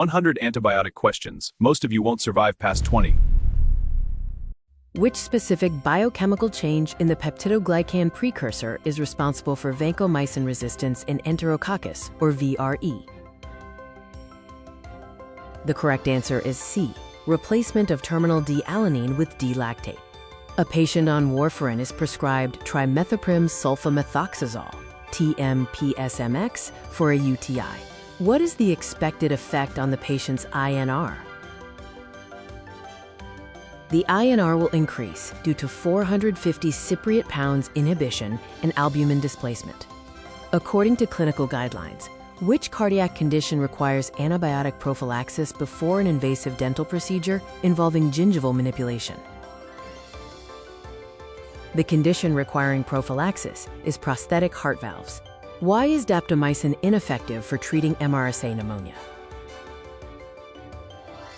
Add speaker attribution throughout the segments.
Speaker 1: 100 antibiotic questions. Most of you won't survive past 20.
Speaker 2: Which specific biochemical change in the peptidoglycan precursor is responsible for vancomycin resistance in Enterococcus, or VRE? The correct answer is C, replacement of terminal D-alanine with D-lactate. A patient on warfarin is prescribed trimethoprim sulfamethoxazole, TMPSMX, for a UTI. What is the expected effect on the patient's INR? The INR will increase due to 450 cypriot pounds inhibition and albumin displacement. According to clinical guidelines, which cardiac condition requires antibiotic prophylaxis before an invasive dental procedure involving gingival manipulation? The condition requiring prophylaxis is prosthetic heart valves. Why is daptomycin ineffective for treating MRSA pneumonia?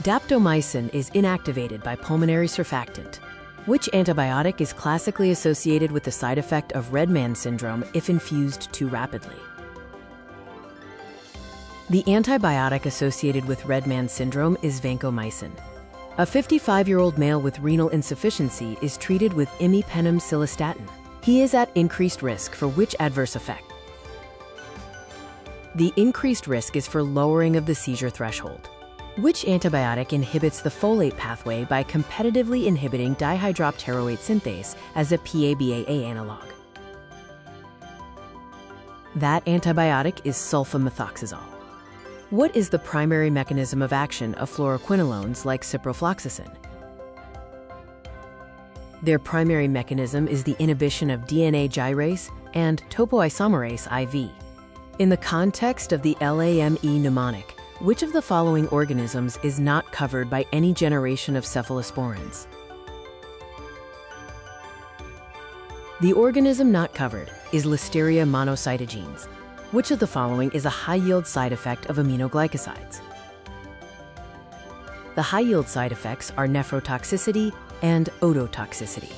Speaker 2: Daptomycin is inactivated by pulmonary surfactant. Which antibiotic is classically associated with the side effect of red man syndrome if infused too rapidly? The antibiotic associated with red man syndrome is vancomycin. A 55-year-old male with renal insufficiency is treated with imipenem cilastatin. He is at increased risk for which adverse effect? The increased risk is for lowering of the seizure threshold. Which antibiotic inhibits the folate pathway by competitively inhibiting dihydropteroate synthase as a PABAA analog? That antibiotic is sulfamethoxazole. What is the primary mechanism of action of fluoroquinolones like ciprofloxacin? Their primary mechanism is the inhibition of DNA gyrase and topoisomerase IV. In the context of the LAME mnemonic, which of the following organisms is not covered by any generation of cephalosporins? The organism not covered is Listeria monocytogenes. Which of the following is a high-yield side effect of aminoglycosides? The high-yield side effects are nephrotoxicity and ototoxicity.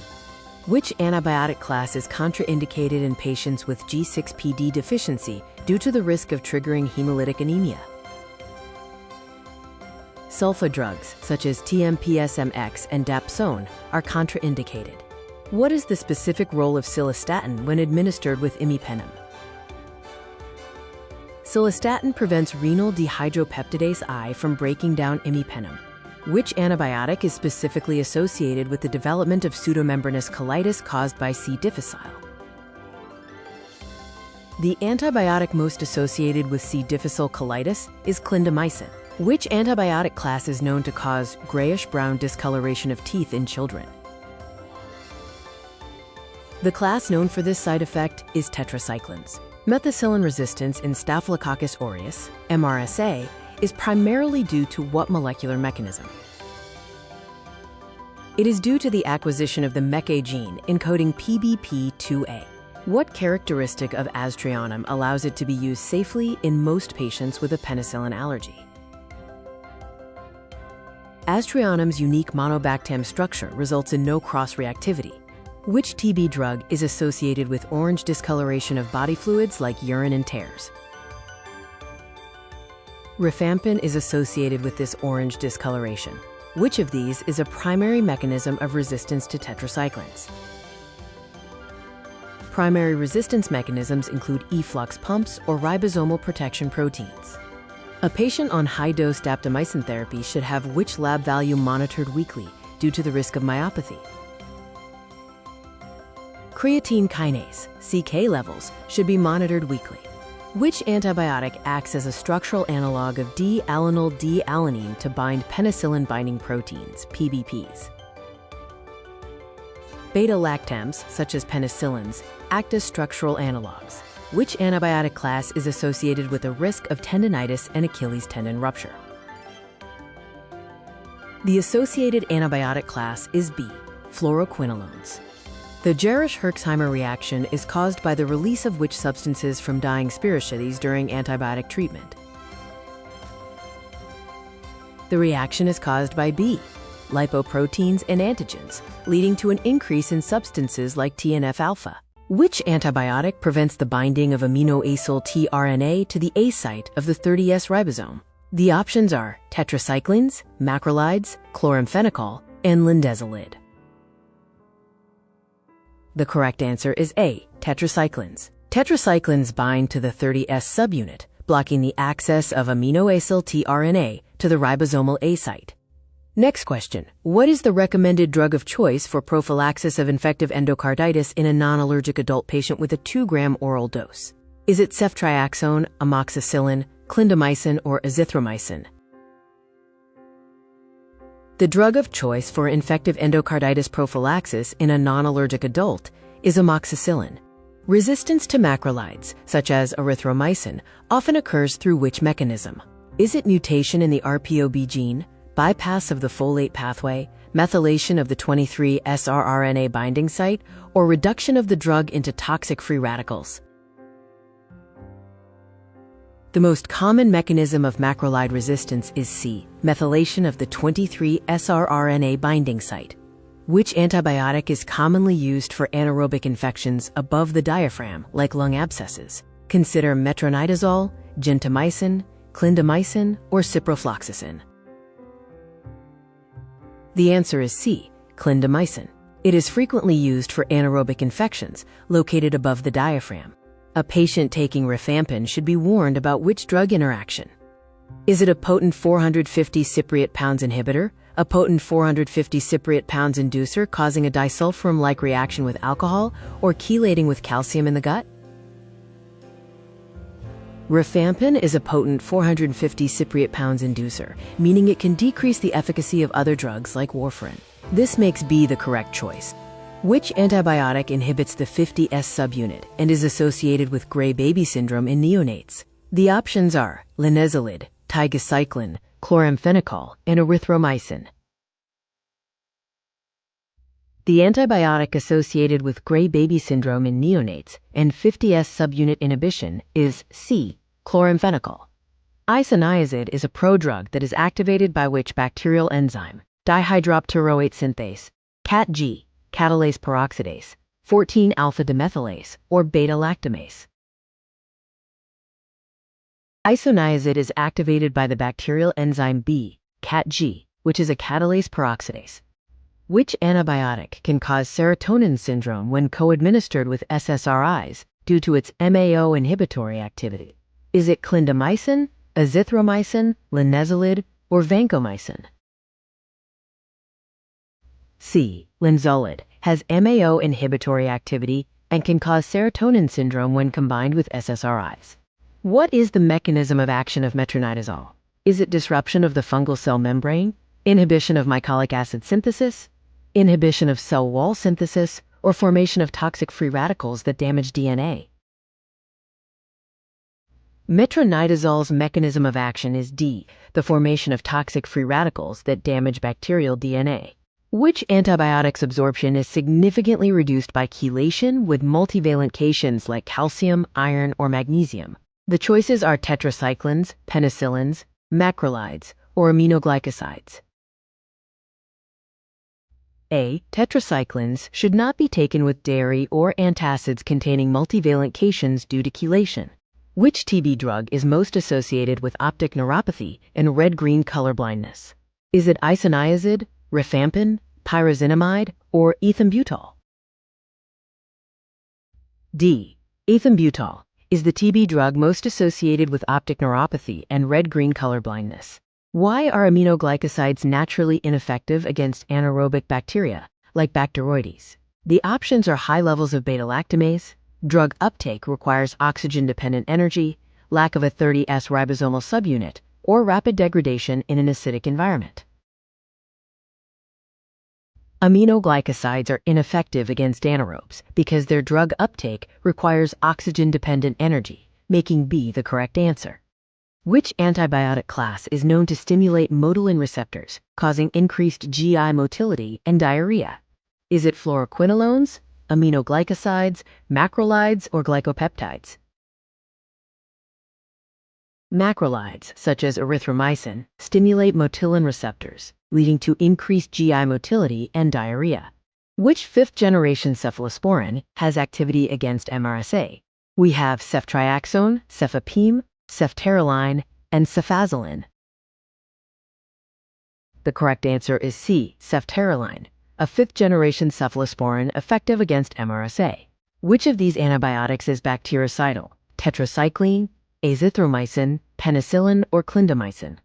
Speaker 2: Which antibiotic class is contraindicated in patients with G6PD deficiency due to the risk of triggering hemolytic anemia? Sulfa drugs, such as TMPSMX and dapsone, are contraindicated. What is the specific role of cilastatin when administered with imipenem? Cilastatin prevents renal dehydropeptidase I from breaking down imipenem. Which antibiotic is specifically associated with the development of pseudomembranous colitis caused by C. difficile? The antibiotic most associated with C. difficile colitis is clindamycin. Which antibiotic class is known to cause grayish-brown discoloration of teeth in children? The class known for this side effect is tetracyclines. Methicillin resistance in Staphylococcus aureus, MRSA, is primarily due to what molecular mechanism? It is due to the acquisition of the MEK gene encoding PBP2A. What characteristic of Aztreonum allows it to be used safely in most patients with a penicillin allergy? Aztreonum's unique monobactam structure results in no cross-reactivity. Which TB drug is associated with orange discoloration of body fluids like urine and tears? Rifampin is associated with this orange discoloration. Which of these is a primary mechanism of resistance to tetracyclines? Primary resistance mechanisms include efflux pumps or ribosomal protection proteins. A patient on high-dose daptomycin therapy should have which lab value monitored weekly due to the risk of myopathy? Creatine kinase, CK levels, should be monitored weekly. Which antibiotic acts as a structural analog of D-alanyl D-alanine to bind penicillin-binding proteins, PBPs? Beta-lactams, such as penicillins, act as structural analogs. Which antibiotic class is associated with a risk of tendinitis and Achilles tendon rupture? The associated antibiotic class is B, fluoroquinolones. The Jarisch-Herxheimer reaction is caused by the release of which substances from dying spirochetes during antibiotic treatment? The reaction is caused by B, lipoproteins and antigens, leading to an increase in substances like TNF-alpha. Which antibiotic prevents the binding of aminoacyl tRNA to the A site of the 30S ribosome? The options are Tetracyclines, Macrolides, chloramphenicol, and linezolid. The correct answer is A, tetracyclines. Tetracyclines bind to the 30S subunit, blocking the access of aminoacyl tRNA to the ribosomal A site. Next question. What is the recommended drug of choice for prophylaxis of infective endocarditis in a non-allergic adult patient with a 2-gram oral dose? Is it ceftriaxone, amoxicillin, clindamycin, or azithromycin? The drug of choice for infective endocarditis prophylaxis in a non-allergic adult is amoxicillin. Resistance to macrolides, such as erythromycin, often occurs through which mechanism? Is it mutation in the RPOB gene, bypass of the folate pathway, methylation of the 23S rRNA binding site, or reduction of the drug into toxic free radicals? The most common mechanism of macrolide resistance is C, methylation of the 23S rRNA binding site. Which antibiotic is commonly used for anaerobic infections above the diaphragm, like lung abscesses? Consider metronidazole, gentamicin, clindamycin, or ciprofloxacin. The answer is C, clindamycin. It is frequently used for anaerobic infections located above the diaphragm. A patient taking rifampin should be warned about which drug interaction. Is it a potent 450 cypriot pounds inhibitor, a potent 450 cypriot pounds inducer causing a disulfiram-like reaction with alcohol, or chelating with calcium in the gut? Rifampin is a potent 450 cypriot pounds inducer, meaning it can decrease the efficacy of other drugs like warfarin. This makes B the correct choice. Which antibiotic inhibits the 50S subunit and is associated with gray baby syndrome in neonates? The options are linezolid, tigecycline, chloramphenicol, and erythromycin. The antibiotic associated with gray baby syndrome in neonates and 50S subunit inhibition is C, chloramphenicol. Isoniazid is a prodrug that is activated by which bacterial enzyme, dihydropteroate synthase, CAT-G, catalase peroxidase, 14-alpha-demethylase, or beta-lactamase. Isoniazid is activated by the bacterial enzyme B, CAT-G, which is a catalase peroxidase. Which antibiotic can cause serotonin syndrome when co-administered with SSRIs due to its MAO inhibitory activity? Is it clindamycin, azithromycin, linezolid, or vancomycin? C, linezolid, has MAO inhibitory activity and can cause serotonin syndrome when combined with SSRIs. What is the mechanism of action of metronidazole? Is it disruption of the fungal cell membrane, inhibition of mycolic acid synthesis, inhibition of cell wall synthesis, or formation of toxic free radicals that damage DNA? Metronidazole's mechanism of action is D, the formation of toxic free radicals that damage bacterial DNA. Which antibiotic's absorption is significantly reduced by chelation with multivalent cations like calcium, iron, or magnesium? The choices are tetracyclines, penicillins, macrolides, or aminoglycosides. A. Tetracyclines should not be taken with dairy or antacids containing multivalent cations due to chelation. Which TB drug is most associated with optic neuropathy and red-green color blindness? Is it isoniazid, rifampin, pyrazinamide, or ethambutol? D. Ethambutol is the TB drug most associated with optic neuropathy and red-green color blindness. Why are aminoglycosides naturally ineffective against anaerobic bacteria, like Bacteroides? The options are high levels of beta-lactamase, drug uptake requires oxygen-dependent energy, lack of a 30S ribosomal subunit, or rapid degradation in an acidic environment. Aminoglycosides are ineffective against anaerobes because their drug uptake requires oxygen-dependent energy, making B the correct answer. Which antibiotic class is known to stimulate motilin receptors, causing increased GI motility and diarrhea? Is it fluoroquinolones, aminoglycosides, macrolides, or glycopeptides? Macrolides, such as erythromycin, stimulate motilin receptors, leading to increased GI motility and diarrhea. Which fifth-generation cephalosporin has activity against MRSA? We have ceftriaxone, cefepime, ceftaroline, and cefazolin. The correct answer is C, ceftaroline, a fifth-generation cephalosporin effective against MRSA. Which of these antibiotics is bactericidal? Tetracycline, azithromycin, penicillin, or clindamycin?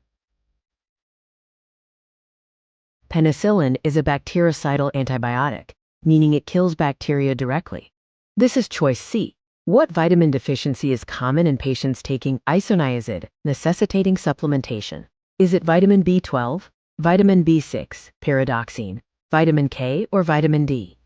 Speaker 2: Penicillin is a bactericidal antibiotic, meaning it kills bacteria directly. This is choice C. What vitamin deficiency is common in patients taking isoniazid, necessitating supplementation? Is it vitamin B12, vitamin B6, pyridoxine, vitamin K, or vitamin D?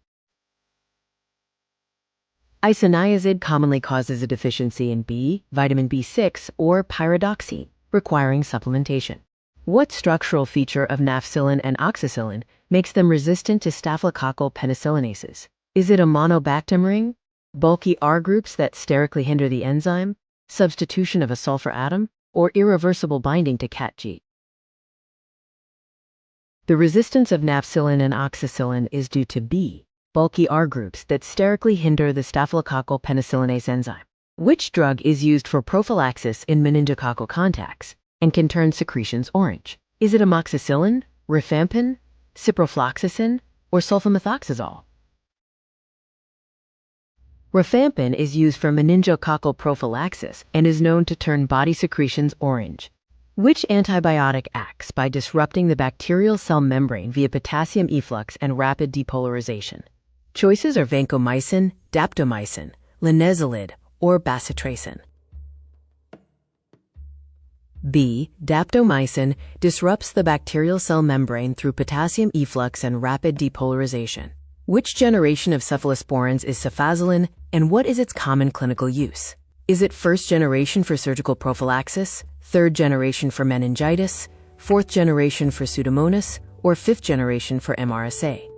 Speaker 2: Isoniazid commonly causes a deficiency in B, vitamin B6, or pyridoxine, requiring supplementation. What structural feature of nafcillin and oxacillin makes them resistant to staphylococcal penicillinases? Is it a monobactam ring, bulky R groups that sterically hinder the enzyme, substitution of a sulfur atom, or irreversible binding to CAT-G? The resistance of nafcillin and oxacillin is due to B, bulky R groups that sterically hinder the staphylococcal penicillinase enzyme. Which drug is used for prophylaxis in meningococcal contacts and can turn secretions orange? Is it amoxicillin, rifampin, ciprofloxacin, or sulfamethoxazole? Rifampin is used for meningococcal prophylaxis and is known to turn body secretions orange. Which antibiotic acts by disrupting the bacterial cell membrane via potassium efflux and rapid depolarization? Choices are vancomycin, daptomycin, linezolid, or bacitracin. B. Daptomycin disrupts the bacterial cell membrane through potassium efflux and rapid depolarization. Which generation of cephalosporins is cefazolin, and what is its common clinical use? Is it first generation for surgical prophylaxis, third generation for meningitis, fourth generation for Pseudomonas, or fifth generation for MRSA?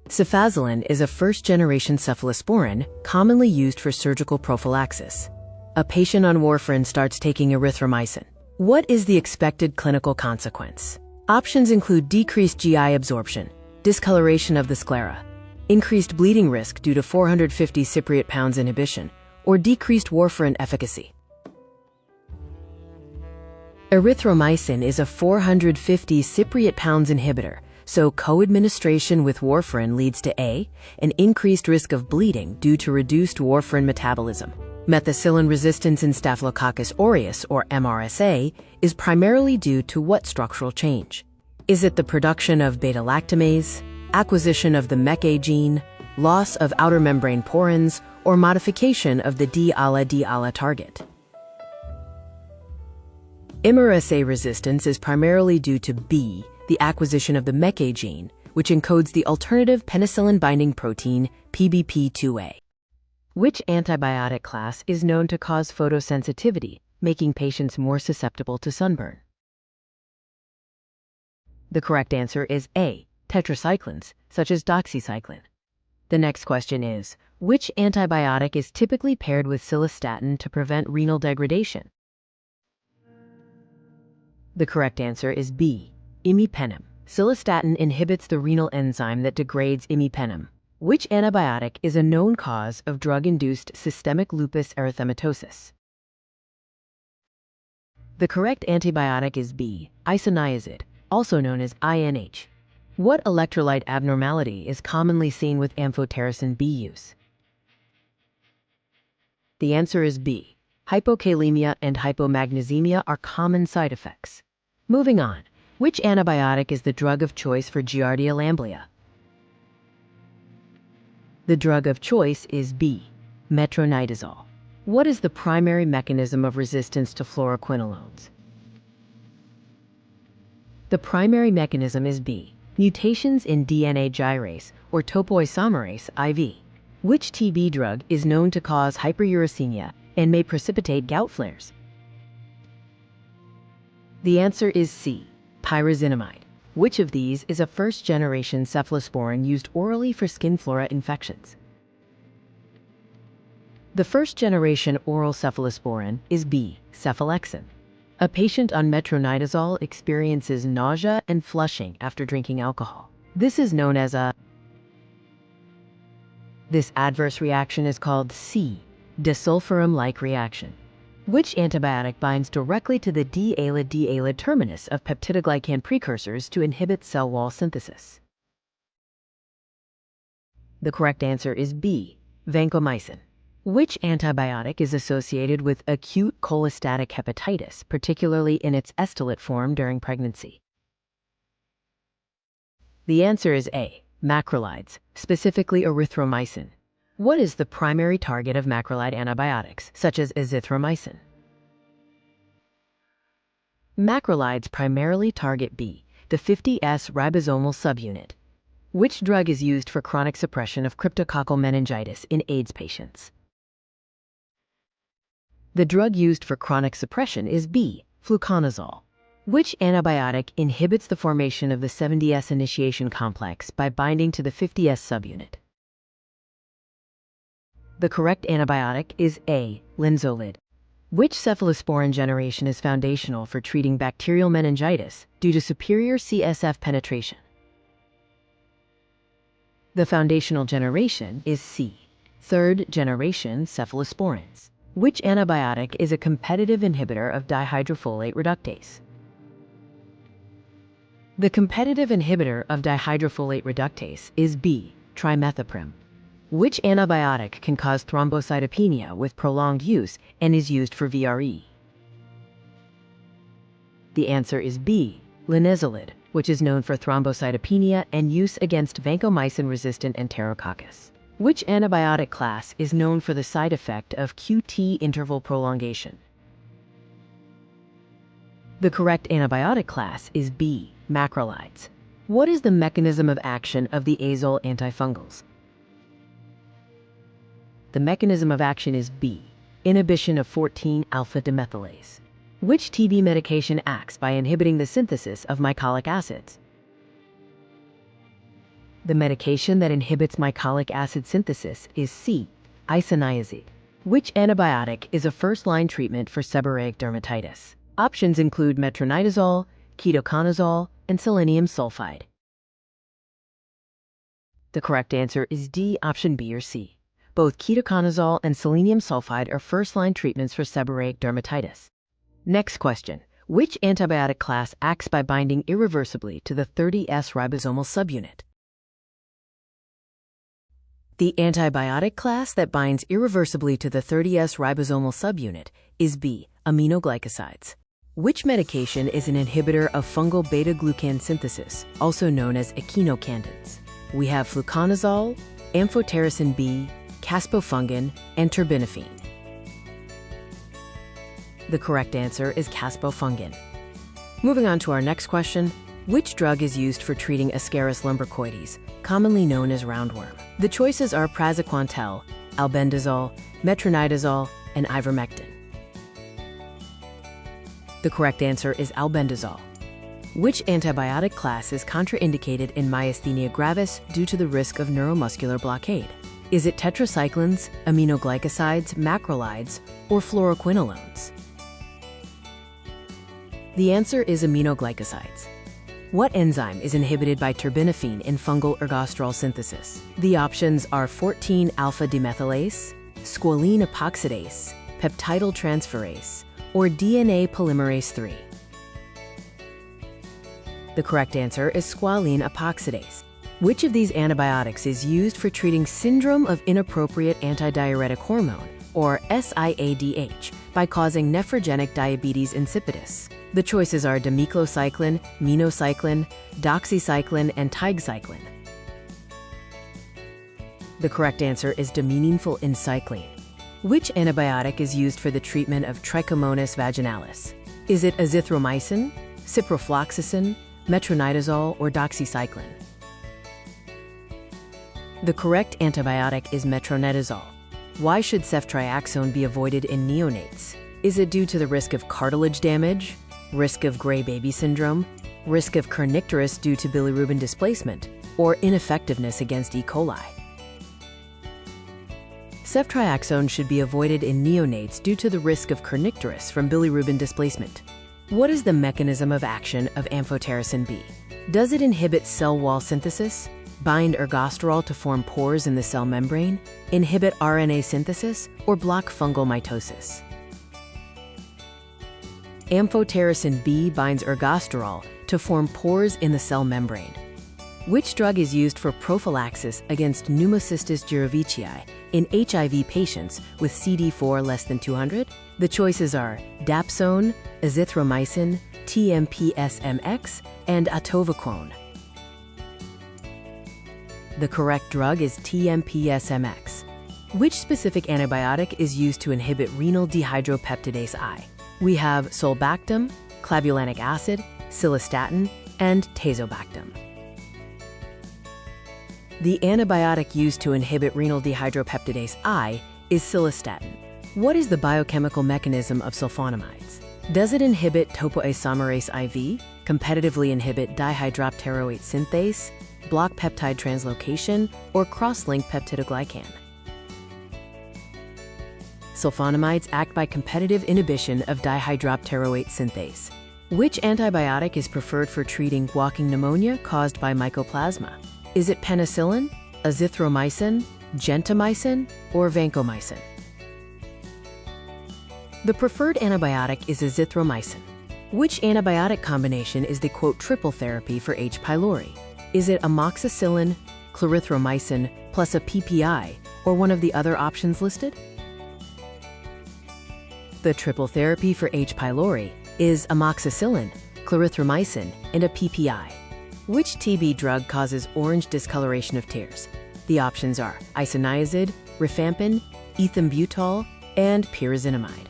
Speaker 2: Cefazolin is a first-generation cephalosporin commonly used for surgical prophylaxis. A patient on warfarin starts taking erythromycin. What is the expected clinical consequence? Options include decreased GI absorption, discoloration of the sclera, increased bleeding risk due to 450 Cypriot pounds inhibition, or decreased warfarin efficacy. Erythromycin is a 450 Cypriot pounds inhibitor, so co-administration with warfarin leads to A, an increased risk of bleeding due to reduced warfarin metabolism. Methicillin resistance in Staphylococcus aureus, or MRSA, is primarily due to what structural change? Is it the production of beta-lactamase, acquisition of the MEK gene, loss of outer membrane porins, or modification of the D-ALA target? MRSA resistance is primarily due to B, the acquisition of the MEK gene, which encodes the alternative penicillin-binding protein PBP2A. Which antibiotic class is known to cause photosensitivity, making patients more susceptible to sunburn? The correct answer is A, tetracyclines, such as doxycycline. The next question is, which antibiotic is typically paired with cilastatin to prevent renal degradation? The correct answer is B, imipenem. Cilastatin inhibits the renal enzyme that degrades imipenem. Which antibiotic is a known cause of drug-induced systemic lupus erythematosus? The correct antibiotic is B, isoniazid, also known as INH. What electrolyte abnormality is commonly seen with amphotericin B use? The answer is B. Hypokalemia and hypomagnesemia are common side effects. Moving on, which antibiotic is the drug of choice for Giardia lamblia? The drug of choice is B, metronidazole. What is the primary mechanism of resistance to fluoroquinolones? The primary mechanism is B, mutations in DNA gyrase or topoisomerase IV. Which TB drug is known to cause hyperuricemia and may precipitate gout flares? The answer is C, pyrazinamide. Which of these is a first-generation cephalosporin used orally for skin flora infections? The first-generation oral cephalosporin is B, cephalexin. A patient on metronidazole experiences nausea and flushing after drinking alcohol. This is known as This adverse reaction is called C, disulfiram-like reaction. Which antibiotic binds directly to the D-alid-D-alid terminus of peptidoglycan precursors to inhibit cell wall synthesis? The correct answer is B, vancomycin. Which antibiotic is associated with acute cholestatic hepatitis, particularly in its estolate form during pregnancy? The answer is A, macrolides, specifically erythromycin. What is the primary target of macrolide antibiotics, such as azithromycin? Macrolides primarily target B, the 50S ribosomal subunit. Which drug is used for chronic suppression of cryptococcal meningitis in AIDS patients? The drug used for chronic suppression is B, fluconazole. Which antibiotic inhibits the formation of the 70S initiation complex by binding to the 50S subunit? The correct antibiotic is A, linezolid. Which cephalosporin generation is foundational for treating bacterial meningitis due to superior CSF penetration? The foundational generation is C, third generation cephalosporins. Which antibiotic is a competitive inhibitor of dihydrofolate reductase? The competitive inhibitor of dihydrofolate reductase is B, trimethoprim. Which antibiotic can cause thrombocytopenia with prolonged use and is used for VRE? The answer is B, linezolid, which is known for thrombocytopenia and use against vancomycin-resistant Enterococcus. Which antibiotic class is known for the side effect of QT interval prolongation? The correct antibiotic class is B, macrolides. What is the mechanism of action of the azole antifungals? The mechanism of action is B, inhibition of 14-alpha-demethylase. Which TB medication acts by inhibiting the synthesis of mycolic acids? The medication that inhibits mycolic acid synthesis is C, isoniazid. Which antibiotic is a first-line treatment for seborrheic dermatitis? Options include metronidazole, ketoconazole, and selenium sulfide. The correct answer is D, option B or C. Both ketoconazole and selenium sulfide are first-line treatments for seborrheic dermatitis. Next question. Which antibiotic class acts by binding irreversibly to the 30S ribosomal subunit? The antibiotic class that binds irreversibly to the 30S ribosomal subunit is B, aminoglycosides. Which medication is an inhibitor of fungal beta-glucan synthesis, also known as echinocandins? We have fluconazole, amphotericin B, caspofungin, and terbinafine. The correct answer is caspofungin. Moving on to our next question. Which drug is used for treating Ascaris lumbricoides, commonly known as roundworm? The choices are praziquantel, albendazole, metronidazole, and ivermectin. The correct answer is albendazole. Which antibiotic class is contraindicated in myasthenia gravis due to the risk of neuromuscular blockade? Is it tetracyclines, aminoglycosides, macrolides, or fluoroquinolones? The answer is aminoglycosides. What enzyme is inhibited by terbinafine in fungal ergosterol synthesis? The options are 14-alpha-demethylase, squalene epoxidase, peptidyl transferase, or DNA polymerase III. The correct answer is squalene epoxidase. Which of these antibiotics is used for treating syndrome of inappropriate antidiuretic hormone, or SIADH, by causing nephrogenic diabetes insipidus? The choices are demeclocycline, minocycline, doxycycline, and tigecycline. The correct answer is demeaningful encycline. Which antibiotic is used for the treatment of Trichomonas vaginalis? Is it azithromycin, ciprofloxacin, metronidazole, or doxycycline? The correct antibiotic is metronidazole. Why should ceftriaxone be avoided in neonates? Is it due to the risk of cartilage damage, risk of gray baby syndrome, risk of kernicterus due to bilirubin displacement, or ineffectiveness against E. coli? Ceftriaxone should be avoided in neonates due to the risk of kernicterus from bilirubin displacement. What is the mechanism of action of amphotericin B? Does it inhibit cell wall synthesis, bind ergosterol to form pores in the cell membrane, inhibit RNA synthesis, or block fungal mitosis? Amphotericin B binds ergosterol to form pores in the cell membrane. Which drug is used for prophylaxis against pneumocystis jirovecii in HIV patients with CD4 less than 200? The choices are dapsone, azithromycin, TMPSMX, and atovaquone. The correct drug is TMPSMX. Which specific antibiotic is used to inhibit renal dehydropeptidase I? We have sulbactam, clavulanic acid, cilastatin, and tazobactam. The antibiotic used to inhibit renal dehydropeptidase I is cilastatin. What is the biochemical mechanism of sulfonamides? Does it inhibit topoisomerase IV, competitively inhibit dihydropteroate synthase, block peptide translocation, or cross-link peptidoglycan? Sulfonamides act by competitive inhibition of dihydropteroate synthase. Which antibiotic is preferred for treating walking pneumonia caused by mycoplasma? Is it penicillin, azithromycin, gentamicin, or vancomycin? The preferred antibiotic is azithromycin. Which antibiotic combination is the quote triple therapy for H. pylori? Is it amoxicillin, clarithromycin, plus a PPI, or one of the other options listed? The triple therapy for H. pylori is amoxicillin, clarithromycin, and a PPI. Which TB drug causes orange discoloration of tears? The options are isoniazid, rifampin, ethambutol, and pyrazinamide.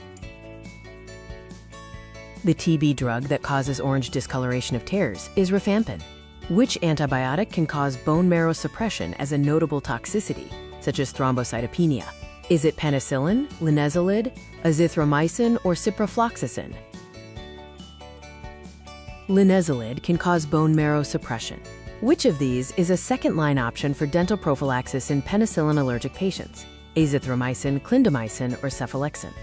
Speaker 2: The TB drug that causes orange discoloration of tears is rifampin. Which antibiotic can cause bone marrow suppression as a notable toxicity, such as thrombocytopenia? Is it penicillin, linezolid, azithromycin, or ciprofloxacin? Linezolid can cause bone marrow suppression. Which of these is a second-line option for dental prophylaxis in penicillin-allergic patients? Azithromycin, clindamycin, or cephalexin?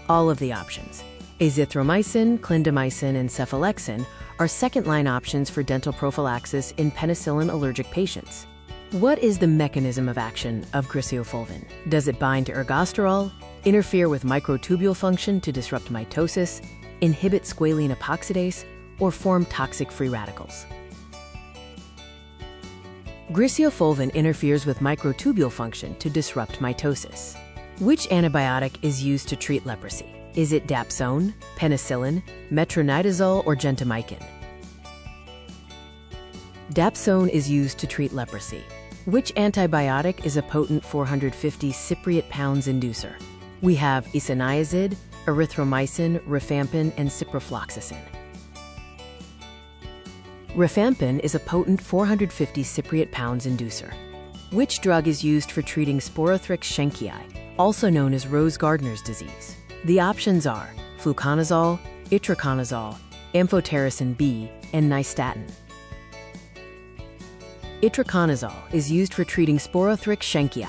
Speaker 2: All of the options, azithromycin, clindamycin, and cephalexin, are second-line options for dental prophylaxis in penicillin-allergic patients. What is the mechanism of action of griseofulvin? Does it bind to ergosterol, interfere with microtubule function to disrupt mitosis, inhibit squalene epoxidase, or form toxic free radicals? Griseofulvin interferes with microtubule function to disrupt mitosis. Which antibiotic is used to treat leprosy? Is it dapsone, penicillin, metronidazole, or gentamicin? Dapsone is used to treat leprosy. Which antibiotic is a potent 450 Cypriot pounds inducer? We have isoniazid, erythromycin, rifampin, and ciprofloxacin. Rifampin is a potent 450 Cypriot pounds inducer. Which drug is used for treating Sporothrix schenkii, also known as Rose Gardner's disease? The options are fluconazole, itraconazole, amphotericin B, and nystatin. Itraconazole is used for treating Sporothrix schenkii.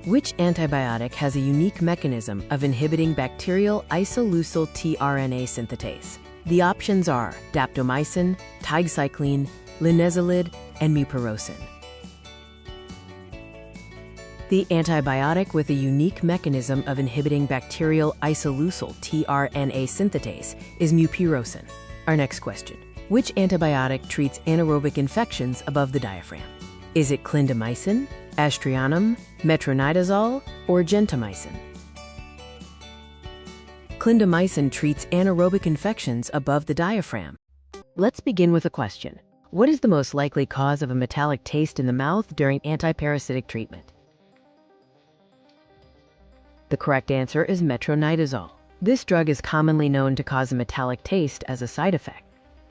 Speaker 2: Which antibiotic has a unique mechanism of inhibiting bacterial isoleucyl tRNA synthetase? The options are daptomycin, tigecycline, linezolid, and mupirocin. The antibiotic with a unique mechanism of inhibiting bacterial isoleucyl tRNA synthetase is mupirocin. Our next question. Which antibiotic treats anaerobic infections above the diaphragm? Is it clindamycin, astrianum, metronidazole, or gentamicin? Clindamycin treats anaerobic infections above the diaphragm. Let's begin with a question. What is the most likely cause of a metallic taste in the mouth during antiparasitic treatment? The correct answer is metronidazole. This drug is commonly known to cause a metallic taste as a side effect.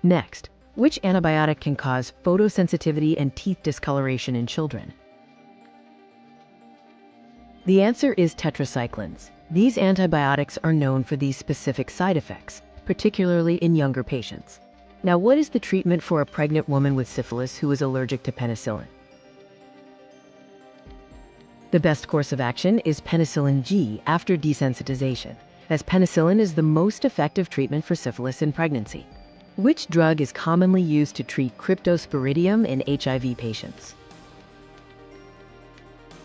Speaker 2: Next, which antibiotic can cause photosensitivity and teeth discoloration in children? The answer is tetracyclines. These antibiotics are known for these specific side effects, particularly in younger patients. Now, what is the treatment for a pregnant woman with syphilis who is allergic to penicillin? The best course of action is penicillin G after desensitization, as penicillin is the most effective treatment for syphilis in pregnancy. Which drug is commonly used to treat cryptosporidium in HIV patients?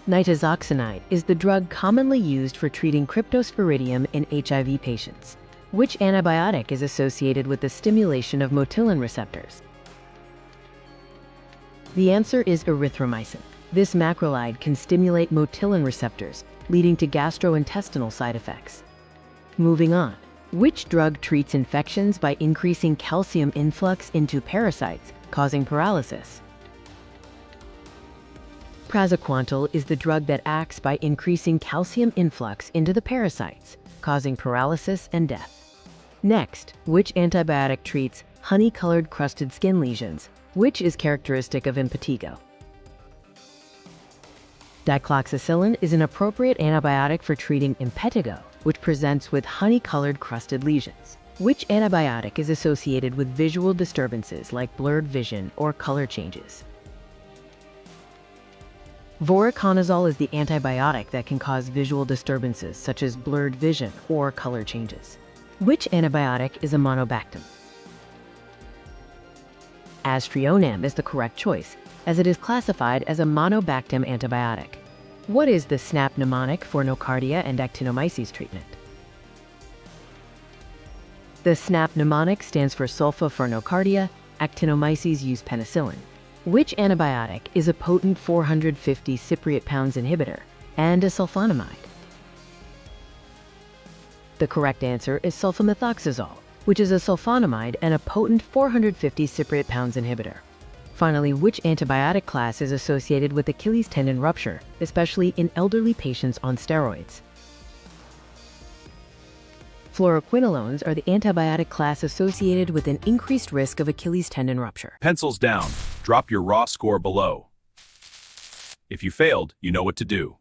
Speaker 2: Nitazoxanide is the drug commonly used for treating cryptosporidium in HIV patients. Which antibiotic is associated with the stimulation of motilin receptors? The answer is erythromycin. This macrolide can stimulate motilin receptors, leading to gastrointestinal side effects. Moving on. Which drug treats infections by increasing calcium influx into parasites, causing paralysis? Praziquantel is the drug that acts by increasing calcium influx into the parasites, causing paralysis and death. Next, which antibiotic treats honey-colored crusted skin lesions, which is characteristic of impetigo? Dicloxacillin is an appropriate antibiotic for treating impetigo, which presents with honey-colored crusted lesions. Which antibiotic is associated with visual disturbances like blurred vision or color changes? Voriconazole is the antibiotic that can cause visual disturbances such as blurred vision or color changes. Which antibiotic is a monobactam? Aztreonam is the correct choice, as it is classified as a monobactam antibiotic. What is the SNAP mnemonic for nocardia and actinomyces treatment? The SNAP mnemonic stands for sulfa for nocardia, actinomyces use penicillin. Which antibiotic is a potent 450 cypriot pounds inhibitor and a sulfonamide? The correct answer is sulfamethoxazole, which is a sulfonamide and a potent 450 cypriot pounds inhibitor. Finally, which antibiotic class is associated with Achilles tendon rupture, especially in elderly patients on steroids? Fluoroquinolones are the antibiotic class associated with an increased risk of Achilles tendon rupture.
Speaker 1: Pencils down. Drop your raw score below. If you failed, you know what to do.